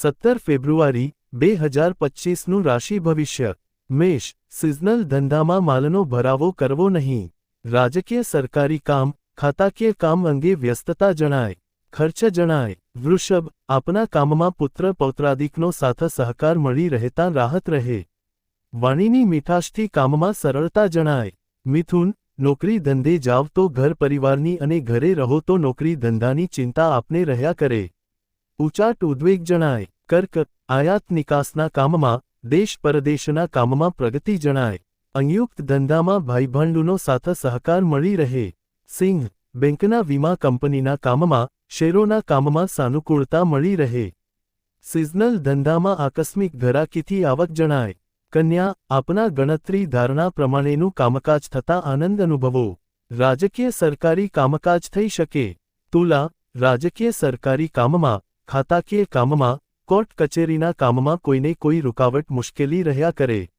17 ફેબ્રુઆરી 2025નું રાશિ ભવિષ્ય. મેષ. સિઝનલ ધંધામાં માલનો ભરાવો કરવો નહીં. રાજકીય સરકારી કામ, ખાતાકીય કામ અંગે વ્યસ્તતા જણાય. ખર્ચ જણાય. વૃષભ. આપના કામમાં પુત્ર પૌત્રાદિકનો સાથ સહકાર મળી રહેતા રાહત રહે. વાણીની મીઠાશથી કામમાં સરળતા જણાય. મિથુન. નોકરી ધંધે જાવ તો ઘર પરિવારની અને ઘરે રહો તો નોકરી ધંધાની ચિંતા આપને રહ્યા કરે. ઉચાટ ઉદ્વેગ જણાય. કર્ક. આયાત નિકાસના કામમાં, દેશ પરદેશના કામમાં પ્રગતિ જણાય. સંયુક્ત ધંધામાં ભાઈબંધુનો સાથ સહકાર મળી રહે. સિંહ. બેંકના વીમા કંપનીના કામમાં, શેરોના કામમાં સાનુકૂળતા મળી રહે. સિઝનલ ધંધામાં આકસ્મિક ઘરાકીથી આવક જણાય. કન્યા. આપના ગણતરી ધારણા પ્રમાણેનું કામકાજ થતાં આનંદ અનુભવો. રાજકીય સરકારી કામકાજ થઈ શકે. તુલા. રાજકીય સરકારી કામમાં, ખાતાકીય કામમાં, કોર્ટ કચેરીના કામમાં કોઈને કોઈ રૂકાવટ મુશ્કેલી રહ્યા કરે.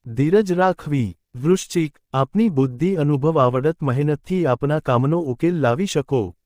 ધીરજ રાખવી. વૃશ્ચિક. આપની બુદ્ધિ અનુભવ આવડત મહેનતથી આપના કામનો ઉકેલ લાવી શકો.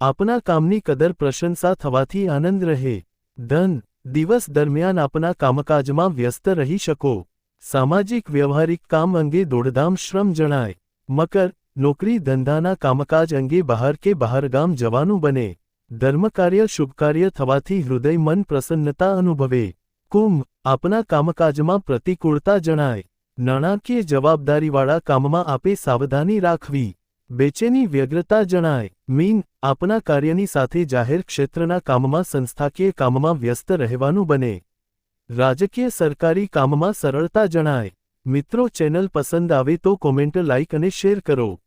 આપના કામની કદર પ્રશંસા થવાથી આનંદ રહે. ધન. દિવસ દરમિયાન આપના કામકાજમાં વ્યસ્ત રહી શકો. સામાજિક વ્યવહારિક કામ અંગે દોડધામ શ્રમ જણાય. મકર. નોકરી ધંધાના કામકાજ અંગે બહાર કે બહારગામ જવાનું બને. ધર્મકાર્ય શુભકાર્ય થવાથી હૃદય મન પ્રસન્નતા અનુભવે. કુંભ. આપના કામકાજમાં પ્રતિકૂળતા જણાય. નાણાકીય જવાબદારીવાળા કામમાં આપે સાવધાની રાખવી. બેચેની વ્યગ્રતા જણાય. મીન. આપના કાર્યની સાથે જાહેર ક્ષેત્રના કામમાં સંસ્થાકીય કામમાં વ્યસ્ત રહેવાનું બને. રાજકીય સરકારી કામમાં સરળતા જણાય. મિત્રો, ચેનલ પસંદ આવે તો કોમેન્ટ, લાઇક અને શેર કરો.